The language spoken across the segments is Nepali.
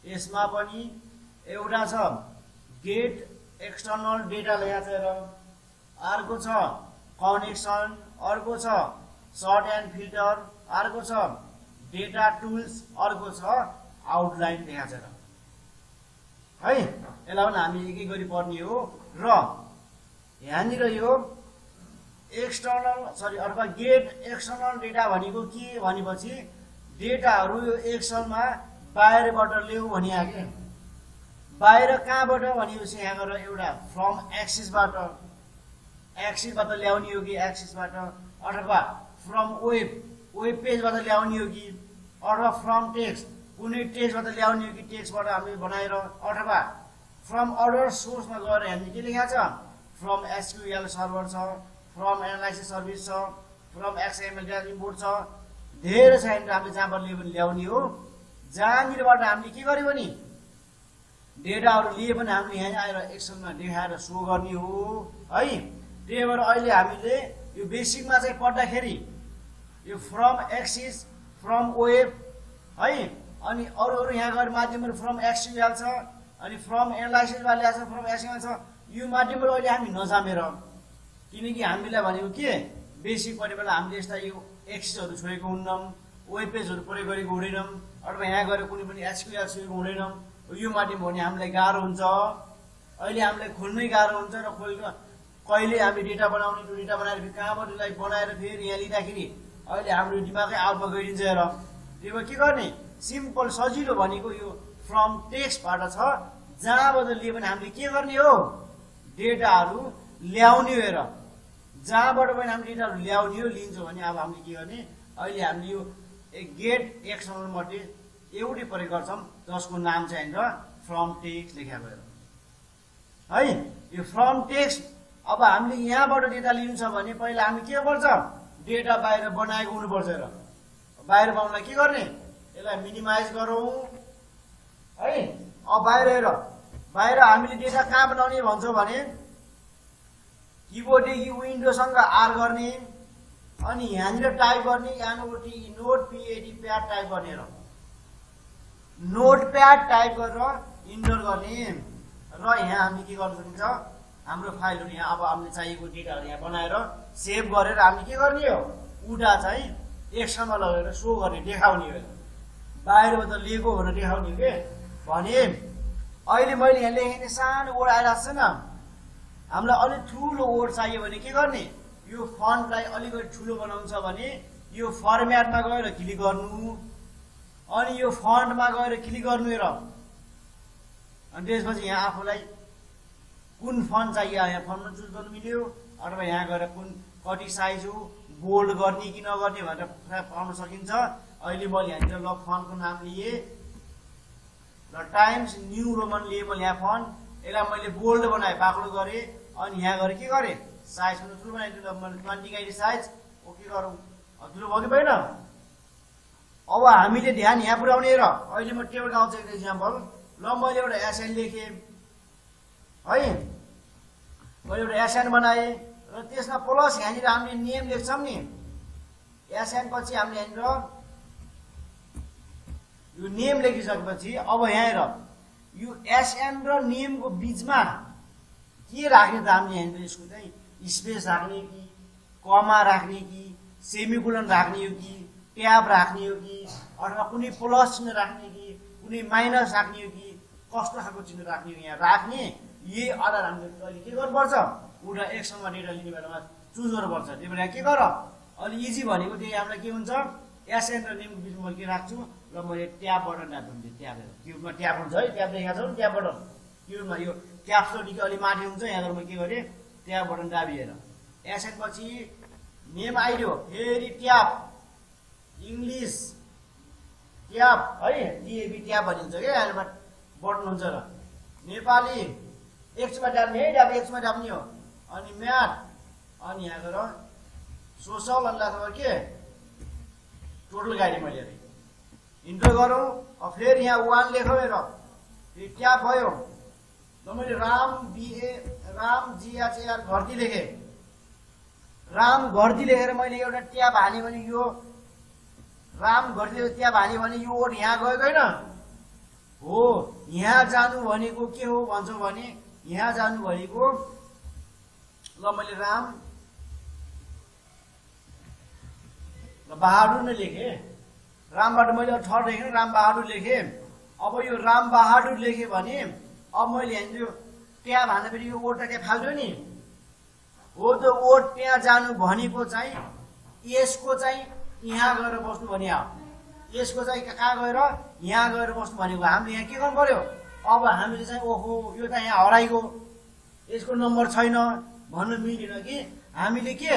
यसमा पनि एउटा छ गेट एक्सटर्नल डेटा ल्याएर, अर्को छ कनेक्सन, अर्को छ सर्ट एन्ड फिल्टर, अर्को छ डेटा टुल्स, अर्को छ आउटलाइन ल्याएर है। यसलाई पनि हामी एक एक गरी पढ्ने हो। र यहाँनिर यो एक्सटर्नल अथवा गेट एक्सटर्नल डेटा भनेको के भनेपछि डेटाहरू यो एक्सलमा बाहिरबाट ल्याऊ भनिहाल्यो। बाहिर कहाँबाट भनेपछि यहाँ गएर एउटा फ्रम एक्सिसबाट ल्याउने हो कि एक्सिसबाट, अथवा फ्रम वेब पेजबाट ल्याउने हो कि, अथवा फ्रम टेक्स्ट कुनै टेक्स्टबाट ल्याउने हो कि टेक्स्टबाट हामीले बनाएर, अथवा फ्रम अदर सोर्समा गएर हामीले के लेखेको छ फ्रम एसक्युएल सर्भर छ, फ्रम एनालाइसिस सर्भिस छ, फ्रम एक्सएमएल डाटा इम्पोर्ट छ, धेरै छ। हामीले जहाँबाट ल्याउने हो, जहाँनिरबाट हामीले के गर्यो भने डेटाहरू लिए पनि हामीले यहाँ आएर एक्सलमा देखाएर सो गर्ने हो है। त्यही भएर अहिले हामीले यो बेसिकमा चाहिँ पढ्दाखेरि यो फ्रम एक्सिस, फ्रम वेब है, अनि अरू यहाँ गएर माध्यमहरू फ्रम एसक्युएल छ, अनि फ्रम एनालाइसिसबाट ल्याएको छ, फ्रम एक्सएमएल छ। यो माध्यमहरू अहिले हामी नजामेर, किनकि हामीलाई भनेको के बेसिक पढ्ने बेला हामीले यस्ता यो एक्सिसहरू छोडेको हुन्नौँ, वेब पेजहरू प्रयोग गरेको हुँदैनौँ, अथवा यहाँ गएर कुनै पनि एसक्युएल छोडेको हुँदैनौँ। यो माध्यम भने हामीलाई गाह्रो हुन्छ, अहिले हामीलाई खोल्नै गाह्रो हुन्छ। र कहिले हामी डेटा बनाउने, त्यो डेटा बनाएर फेरि कहाँबाट यसलाई बनाएर फेरि यहाँ लिँदाखेरि अहिले हाम्रो दिमागै आउटमा गइदिन्छ। र त्यही भएर के गर्ने, सिम्पल सजिलो भनेको यो फ्रम टेक्स्टबाट छ, जहाँबाट लिए पनि हामीले के गर्ने हो डेटाहरू ल्याउने हो। र जहाँबाट पनि हामीले डेटाहरू ल्याउने हो लिन्छौँ भने अब हामीले के गर्ने, अहिले हामीले यो गेट एक्सटर्नल मध्ये एउटै प्रयोग गर्छौँ जसको नाम चाहिँ यहाँनिर फ्रम टेक्स्ट लेखेको है। यो फ्रम टेक्स्ट अब हामीले यहाँबाट डेटा लिनु छ भने पहिला हामी के गर्छ डेटा बाहिर बनाएको हुनुपर्छ। र बाहिर बनाउनलाई के गर्ने, यसलाई मिनिमाइज गरौँ है। अब बाहिर हामीले डेटा कहाँ बनाउने भन्छौँ भने किबोर्डदेखि विन्डोसँग आर गर्ने, अनि यहाँनिर टाइप गर्ने नोटप्याड टाइप गर्ने, र नोटप्याड टाइप गरेर इन्टर गर्ने। र यहाँ हामी के गर्न सकिन्छ, हाम्रो फाइलहरू यहाँ अब हामीले चाहिएको डेटाहरू यहाँ बनाएर सेभ गरेर हामीले के गर्ने हो उडा चाहिँ एक्समा लगेर सो गर्ने, देखाउने हो। बाहिरबाट लिएको भनेर देखाउने हो के भने अहिले मैले यहाँ लेखेको सानो वर्ड आइरहेको छैन, हामीलाई अलिक ठुलो वर्ड चाहियो भने के गर्ने, यो फन्टलाई अलिकति ठुलो बनाउँछ भने यो फर्म्याटमा गएर क्लिक गर्नु, अनि यो फन्टमा गएर क्लिक गर्नु। र अनि त्यसपछि यहाँ आफूलाई कुन फन्ट चाहियो यहाँ फन्टमा चुज गर्नु मिल्यो, अथवा यहाँ गएर कुन कति साइज हो बोल्ड गर्ने कि नगर्ने भनेर पाउन सकिन्छ। अहिले मैले यहाँनिर ल फन्टको नाम लिए, र टाइम्स न्यू रोमन लिए मैले यहाँ फन्ट, यसलाई मैले बोल्ड बनाएँ, बाक्लो गरेँ, अनि यहाँ गएर के गरेँ साइज पनि ठुलो बनाइदिनु, मैले 20 साइज ओके गरौँ, ठुलो भयो कि भएन। अब हामीले ध्यान यहाँ पुर्याउने। र अहिले म टेबल गाउँछु एक इक्जाम्पल, ल मैले एउटा एसएन लेखेँ है, मैले एउटा एसएन बनाएँ, र त्यसमा प्लस यहाँनिर हामीले नेम लेख्छौँ नि, एसएन पछि हामीले यहाँनिर यो नेम लेखिसकेपछि अब यहाँ यो एसएन र नेमको बिचमा के राख्ने त हामीले यहाँनिर यसको चाहिँ स्पेस राख्ने कि कमा राख्ने कि सेमिकोलन राख्ने हो कि ट्याब राख्ने हो कि, अथवा कुनै प्लस चिन्ह राख्ने कि कुनै माइनस राख्ने हो कि कस्तो खालको चिन्ह राख्ने हो यहाँ राख्ने, यही आधार हामीले अहिले के गर्नुपर्छ एउटा एक्सलमा डेटा लिने बेलामा चुज गर्नुपर्छ। त्यही भएर के गर अलि इजी भनेको त्यही हामीलाई के हुन्छ एसएन र नेमको बिचमा मैले के राख्छु, र मैले ट्याब बटन राख्छु, ट्याब क्युबमा ट्याब हुन्छ है, ट्याब लेखेको छ नि ट्याब बटन, क्युबमा यो क्याप्सुलदेखि अलि माथि हुन्छ, यहाँ मैले के गरेँ ट्याब बटन दाबिएर एसएन पछि नेम आइदियो, फेरि ट्याब इङ्ग्लिस ट्याब है, टिएबी ट्याब भनिन्छ क्या, यहाँ बटन हुन्छ। र नेपाली एक्समा दाब्ने है, ट्याब एक्समा दाब्ने हो, अनि म्याथ, अनि यहाँ गएर सोसल, अनि लास्टमा के टोटल गाडी मैले इन्टर गरौँ। अब फेरि यहाँ 1 लेखौँ, र फेरि ट्याब भयो, र मैले राम जिएचएआर घरती लेखेँ, राम घरती लेखेर मैले एउटा ट्याब हालेँ भने यो राम घरती ट्याब हाल्यो भने यो वर्ड यहाँ गएको होइन, हो यहाँ जानु भनेको के हो भन्छौँ भने यहाँ जानु भनेको ल मैले राम बहादुर नै लेखेँ रामबाट मैले ठहर लेखेँ राम बहादुर लेखेँ अब यो राम बहादुर लेखेँ भने अब मैले यहाँनिर त्यहाँ भन्दा फेरि यो ओट त त्यहाँ फाल्यो नि हो त ओट त्यहाँ जानु भनेको चाहिँ यसको चाहिँ यहाँ गएर बस्नु भने यसको चाहिँ कहाँ गएर यहाँ गएर बस्नु भनेको हामीले यहाँ के गर्नु पर्यो अब हामीले चाहिँ ओहो यो त यहाँ हराइगयो यसको नम्बर छैन भन्नु मिलेन कि हामीले के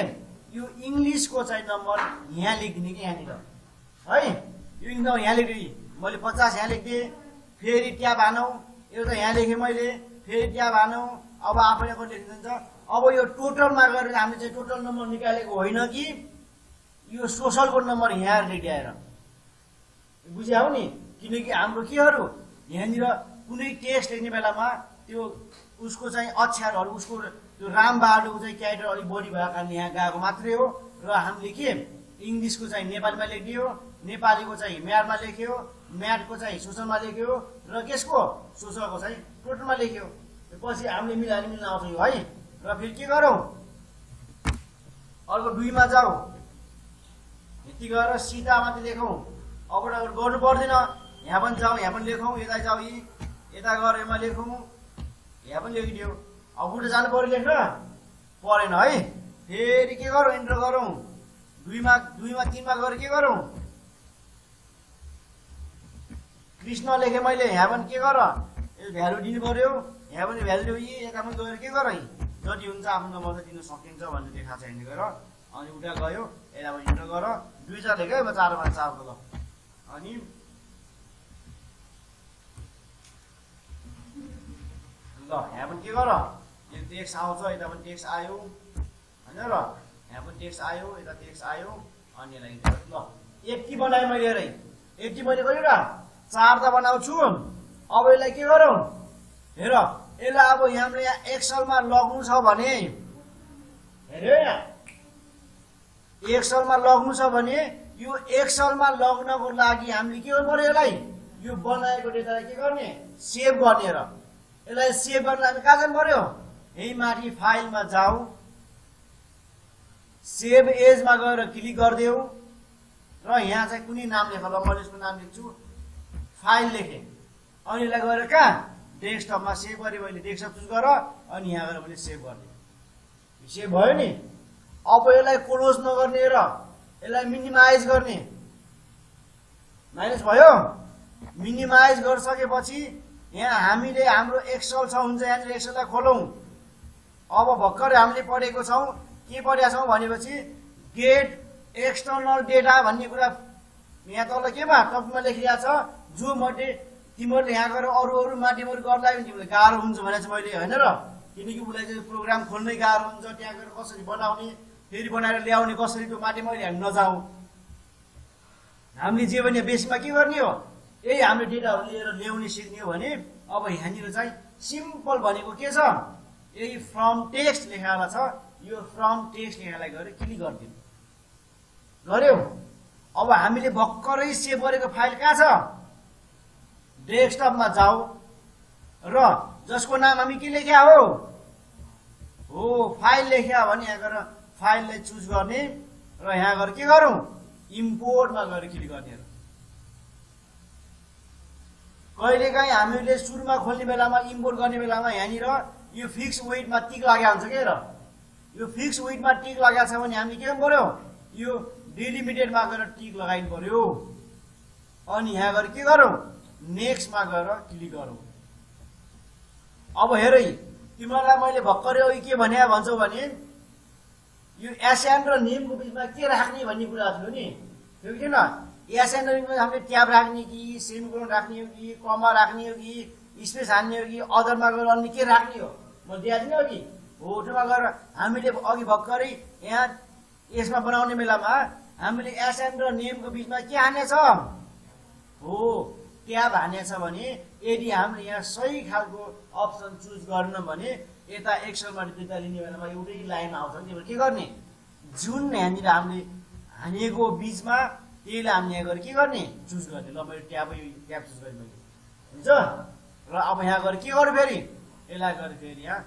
यो इङ्ग्लिसको चाहिँ नम्बर यहाँ लेखिदिने कि यहाँनिर है यो नम्बर यहाँ लेखिदिएँ मैले 50 यहाँ लेखिदिएँ फेरि त्यहाँ भानौँ एउटा यहाँ लेखेँ मैले फेरि त्यहाँ भानौँ अब आफैले को लेखिदिन्छ अब यो टोटलमा गरेर हामीले चाहिँ टोटल नम्बर निकालेको होइन कि यो सोसलको नम्बर यहाँ लेखिआएर बुझ्यौ नि किनकि हाम्रो केहरू यहाँनिर कुनै टेक्स्ट लेख्ने बेलामा त्यो उसको चाहिँ अक्षरहरू उसको त्यो रामबहादुरको चाहिँ क्यारेक्टर अलिक बढी भएको कारणले यहाँ गएको मात्रै हो र हामीले के इङ्ग्लिसको चाहिँ नेपालीमा लेखिदियो नेपालीको चाहिँ म्याथमा लेख्यो म्याथको चाहिँ सोसलमा लेख्यो र केसको सोसलको चाहिँ टोटलमा लेख्यो पछि हामीले मिलाएर मिल्न आउँछ यो है र फेरि के गरौँ अर्को 2 मा जाऊ यति गरेर सिधा माथि लेखौँ अबबाट गर्नु पर्दैन यहाँ पनि जाउँ यहाँ पनि लेखौँ यता जाउँ यता गएर यसमा लेखौँ यहाँ पनि लेखिदियो अब उल्टा जानु पऱ्यो लेख्न परेन है फेरि के गरौँ इन्टर गरौँ 2 मा 3 मा गएर के गरौँ कृष्ण लेखेँ मैले यहाँ पनि के गर भ्यालु दिनु पर्यो यहाँ पनि भ्यालु दियो यता पनि गएर के गर जति हुन्छ आफ्नो नम्बर त दिनु सकिन्छ भन्ने देखाएको छ हिँड्ने गएर अनि उता गयो यता पनि इन्टर गर 2 4 लेख्यो म 4 मा 4 ल अनि ल यहाँ पनि के गर यो टेक्स्ट आउँछ यता पनि टेक्स्ट आयो होइन र यहाँ पनि टेक्स्ट आयो यता टेक्स्ट आयो अनि यसलाई ल 80 बनाएँ मैले हेरै 80 मैले गर्यो र 4 त बनाउँछु अब यसलाई के गरौँ हेर यसलाई अब हामीले यहाँ एक्सलमा लग्नु छ भने हेऱ्यो यहाँ एक्सलमा लग्नु छ भने यो एक्सलमा लग्नको लागि हामीले के गर्नु पर्यो यसलाई यो बनाएको डेटालाई के गर्ने सेभ गर्ने र यसलाई सेभ गर्न हामी कहाँ जानु पर्यो यही माथि फाइलमा जाऊ सेभ एजमा गएर क्लिक गरिदेऊ र यहाँ चाहिँ कुनै नाम लेख ल मैले यसको नाम लेख्छु फाइल लेखेँ अनि यसलाई गएर कहाँ डेस्कटपमा सेभ गरेँ मैले डेस्कटप चुज गर अनि यहाँ गएर मैले सेभ गरिदिएँ सेभ भयो नि अब यसलाई क्लोज नगर्ने र यसलाई मिनिमाइज गर्ने माइनस भयो मिनिमाइज गरिसकेपछि यहाँ हामीले हाम्रो एक्सेल छ हुन्छ यहाँनिर एक्सेललाई खोलौँ अब भर्खर हामीले पढेको छौँ के पढेका छौँ भनेपछि गेट एक्सटर्नल डेटा भन्ने कुरा यहाँ तल केमा टपमा लेखिरहेको छ जो मध्ये तिमीहरूले यहाँ गएर अरू माध्यमहरू गर्दा पनि तिमीलाई गाह्रो हुन्छ भनेको छ मैले होइन र किनकि उसलाई चाहिँ प्रोग्राम खोल्नै गाह्रो हुन्छ त्यहाँ गएर कसरी बनाउने फेरि बनाएर ल्याउने कसरी त्यो माध्यमहरूले हामी नजाउँ हामीले जे भने बेसीमा के गर्ने हो यही हामीले डेटाहरू लिएर ल्याउने सिक्ने हो भने अब यहाँनिर चाहिँ सिम्पल भनेको के छ यही फ्रम टेक्स्ट लेखाला छ यो फ्रम टेक्स्ट लेखालाई गएर क्लिक गरिदिनु गर्यो अब हामीले भर्खरै सेभ गरेको फाइल कहाँ छ डेस्कटपमा जाऊ र जसको नाम हामी के लेख्या हो फाइल लेख्या भने यहाँ गएर फाइललाई चुज गर्ने र यहाँ गएर के गरौँ इम्पोर्टमा गएर क्लिक गर्ने कहिलेकाहीँ हामीले सुरुमा खोल्ने बेलामा इम्पोर्ट गर्ने बेलामा यहाँनिर यो फिक्स वेटमा टिक लागेको हुन्छ के र यो फिक्स वेटमा टिक लागेको छ भने हामीले के गर्नु पर्यो यो डिलिमिटेडमा गएर टिक लगाइनु पर्यो अनि यहाँ गएर के गरौँ नेक्स्टमा गएर क्लिक गरौँ अब हेरै तिमीहरूलाई मैले भर्खरै अघि के भने भन्छौ भने यो एसएन र नेमको बिचमा के राख्ने भन्ने कुरा थियो नि त्यो किन एसएन र नेममा हामीले ट्याब राख्ने कि सेमिकोलन राख्ने हो कि कमा राख्ने हो कि स्पेस हान्ने हो कि अदरमा गएर अन्य के राख्ने हो म दिएको थिएँ अघि हो त्योमा गएर हामीले अघि भर्खरै यहाँ यसमा बनाउने बेलामा हामीले एसएन र नेमको बिचमा के हानेछ हो ट्याब हानेछ भने यदि हामीले यहाँ सही खालको अप्सन चुज गर्न भने यता एक्सलमा डेटा लिने बेलामा एउटै लाइन आउँछ नि के गर्ने जुन यहाँनिर हामीले हानेको बिचमा त्यहीलाई हामीले यहाँ गएर के गर्ने चुज गर्ने ल मैले ट्याब चुज गरेँ मैले हुन्छ। र अब यहाँ गएर के गर्नु फेरि यसलाई गएर फेरि यहाँ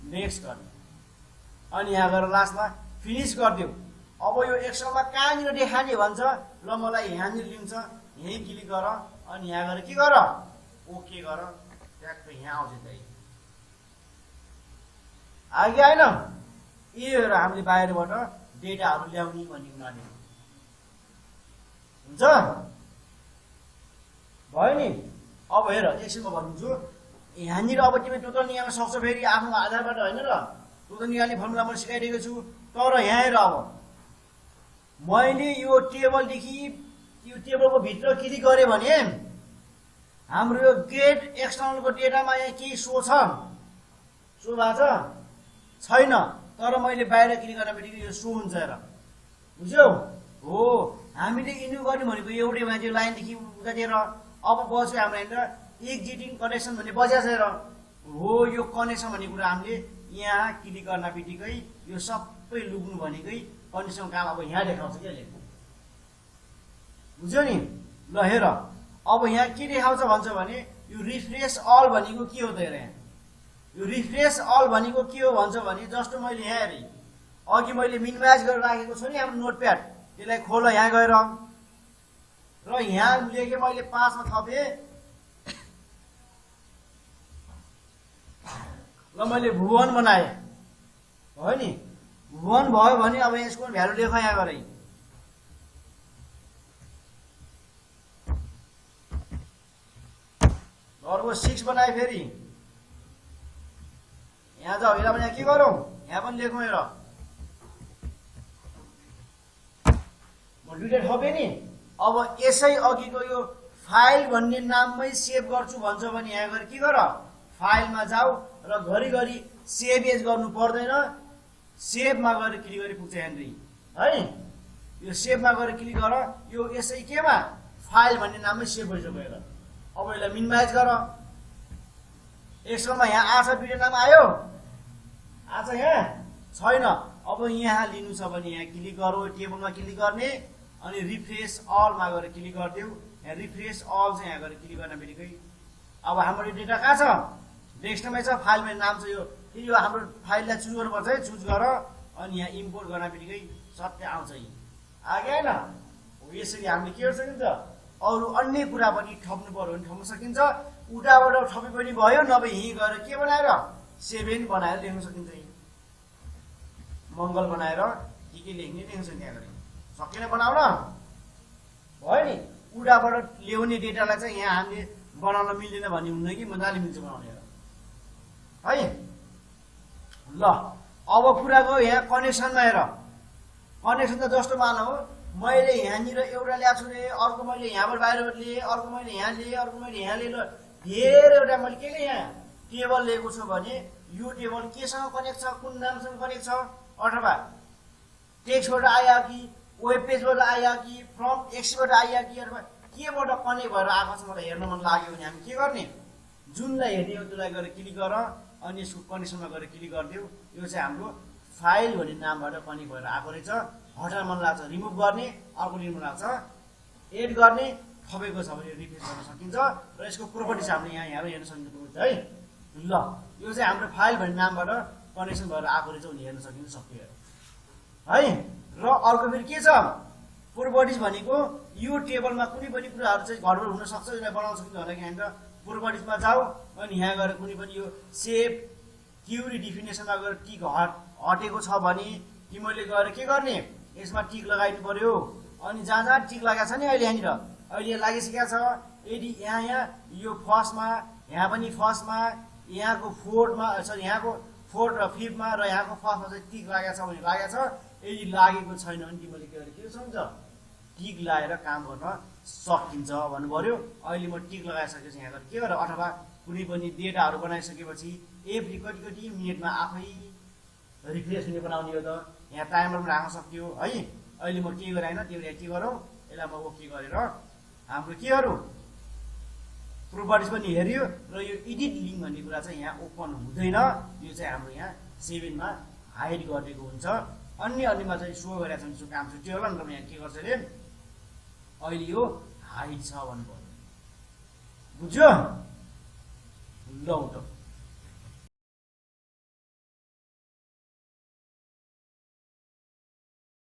नेक्स्ट गर्ने अनि यहाँ गएर लास्टमा फिनिस गरिदियो। अब यो एक्सेलमा कहाँनिर देखाउने भन्छ ल मलाई यहाँनिर लिन्छ यहीँ क्लिक गर अनि यहाँ गएर के गर ओके गर ट्याक्कै यहाँ आउँछ त्यही आगे आएन। यो हामीले बाहिरबाट डेटाहरू ल्याउने भन्ने हुनाले हुन्छ भयो नि। अब हेर एकछिनमा भन्छु यहाँनिर अब तिमी टोटल निकाल्न सक्छौ फेरि आफ्नो आधारबाट होइन र टोटल निकाल्ने फर्मुला म सिकाइदिएको छु। तर यहाँ हेर अब मैले यो टेबलदेखि यो टेबलको भित्र क्लिक गरेँ भने हाम्रो यो गेट एक्सटर्नलको डेटामा यहाँ केही सो छ सो भएको छैन। तर मैले बाहिर क्लिक गर्न बित्तिकै यो सो हुन्छ हेर बुझ्यौ हो। हामीले इन्यु गर्ने भनेको एउटै मान्छे लाइनदेखि उतातिर अब बस्यो हाम्रो यहाँनिर एक्जिटिङ कनेक्सन भन्ने बजाएको छ हेर हो। यो कनेक्सन भन्ने कुरा हामीले यहाँ क्लिक गर्न बित्तिकै यो सबै लुक्नु भनेकै कनेक्सन काम अब यहाँ देखाउँछ क्या लेख्नु बुझ्यौ नि। ल हेर अब यहाँ के देखाउँछ भन्छ भने यो रिफ्रेस अल भनेको के हो त हेर यहाँ यो रिफ्रेस अल भनेको के हो भन्छ भने जस्तो मैले यहाँ हेरेँ अघि मैले मिनिमाइज गरेर राखेको छु नि हाम्रो नोटप्याड त्यसलाई खोल यहाँ गएर र यहाँ लेखेँ मैले 5 मा थपेँ ल मैले भुवन बनाएँ भयो नि। भुवन भयो भने अब यसको भ्यालु लेख यहाँ गरे अर्को 6 बनाएँ फेरि यहाँ जाऊ यसलाई पनि यहाँ के गरौँ यहाँ पनि लेखौँ हेर म दुईटा थपेँ नि। अब यसै अघिको यो फाइल भन्ने नाममै सेभ गर्छु भन्छ भने यहाँ गएर के गर फाइलमा जाऊ र घरिघरि सेभ एज गर्नु पर्दैन सेभमा गएर क्लिक गरी पुग्छ यहाँनिर है। यो सेभमा गएर क्लिक गर यो यसै केमा फाइल भन्ने नाममै सेभ भइसक्यो हेर। अब यसलाई मिनिमाइज गर एक्सेलमा यहाँ आछ दुईटा नाम आयो आछ यहाँ छैन। अब यहाँ लिनु छ भने यहाँ क्लिक गरौ टेबलमा क्लिक गर्ने अनि रिफ्रेस अलमा गएर क्लिक गरिदेऊ। यहाँ रिफ्रेस अल चाहिँ यहाँ गएर क्लिक गर्न बित्तिकै अब हाम्रो डेटा कहाँ छ डेस्कटपमै छ फाइलमा नाम छ यो हाम्रो फाइललाई चुज गर्नुपर्छ है चुज गर अनि यहाँ इम्पोर्ट गर्न बित्तिकै सत्य आउँछ यी आगे हैन हो। यसरी हामीले के गर्न सकिन्छ अरू अन्य कुरा पनि थप्नु पर्यो भने थप्न सकिन्छ। उताबाट थपे पनि भयो नभए यहीँ गएर के बनाएर 7 बनाएर लेख्न सकिन्छ। मङ्गल बनाएर के लेख्ने लेख्न सकिन्छ यहाँ गरी सकेन बनाउन भयो नि। उडाबाट ल्याउने डेटालाई चाहिँ यहाँ हामीले बनाउन मिल्दैन भन्ने हुँदैन कि मजाले मिल्छ बनाउने है। ल अब कुरा गयो यहाँ कनेक्सनमा हेर कनेक्सन त जस्तो मानौ मैले यहाँनिर एउटा ल्याएको छु रे अर्को मैले यहाँबाट बाहिरबाट लिएँ अर्को मैले यहाँ लिएँ अर्को मैले यहाँ लिएँ धेरैवटा मैले के के यहाँ टेबल लिएको छु भने यो टेबल केसँग कनेक्ट छ कुन नामसँग कनेक्ट छ अथवा टेक्स्टबाट आयो कि वेब पेजबाट आयो कि फ्रम एक्सबाट आयो कि अथवा केबाट कनेक्ट भएर आएको छ मलाई हेर्न मन लाग्यो भने हामी के गर्ने जुनलाई हेर्ने हो त्यसलाई गएर क्लिक गर अनि यसको कनेक्सनमा गएर क्लिक गरिदेऊ। यो चाहिँ हाम्रो फाइल भन्ने नामबाट कनेक्ट भएर आएको रहेछ। हटाउन मन लाग्छ रिमुभ गर्ने अर्को लिनु मन लाग्छ एड गर्ने थपेको छ भने रिप्लेस गर्न सकिन्छ र यसको प्रोपर्टिज हामीले यहाँ हेर्न सकिन्छ है। ल यो चाहिँ हाम्रो फाइल भन्ने नामबाट कनेक्सन भएर आएको रहेछ भने हेर्न सकिन्छ सक्यो है। र अर्को फेरि के छ प्रोपर्टिज भनेको यो टेबलमा कुनै पनि कुराहरू चाहिँ गडबड हुन सक्छ यसलाई बनाउन सकिन्छ भन्दाखेरि यहाँनिर प्रोपर्टिजमा जाऊ अनि यहाँ गएर कुनै पनि यो सेभ क्युरी डिफिनेसनमा गएर टिक हटेको छ भने तिमीले गएर के गर्ने यसमा टिक लगाइदिनु पर्यो। अनि जहाँ जहाँ टिक लगाएको छ नि अहिले यहाँनिर अहिले लागिसकेको छ यदि यहाँ यो फर्स्टमा यहाँ पनि फर्स्टमा यहाँको फोर्थमा सरी यहाँको फोर्थ र फिफ्थमा र यहाँको फर्स्टमा चाहिँ टिक लागेको छ भने लागेको छ। यदि लागेको छैन भने तिमीले के गरे के सक्छ टिक लगाएर काम गर्न सकिन्छ भन्नु पर्यो। अहिले म टिक लगाइसकेपछि यहाँ गएर के गर अथवा कुनै पनि डेटाहरू बनाइसकेपछि एभ्री कति मिनटमा आफै रिफ्रेस हुने बनाउने हो त यहाँ टाइमर पनि राख्न सक्यो है। अहिले म के गरेँ होइन त्यो के गरौँ यसलाई म ओके गरेर हाम्रो केहरू प्रोपर्टिज पनि हेऱ्यो र यो एडिट लिङ्क भन्ने कुरा चाहिँ यहाँ ओपन हुँदैन। यो चाहिँ हाम्रो यहाँ 7 मा हाइड गरिदिएको हुन्छ। अन्यमा चाहिँ सो गरेको छ काम छुट्यो होला नि त यहाँ के गर्छ अरे अहिले यो हाइड छ भन्नु पर्यो बुझ्यो। विदाउट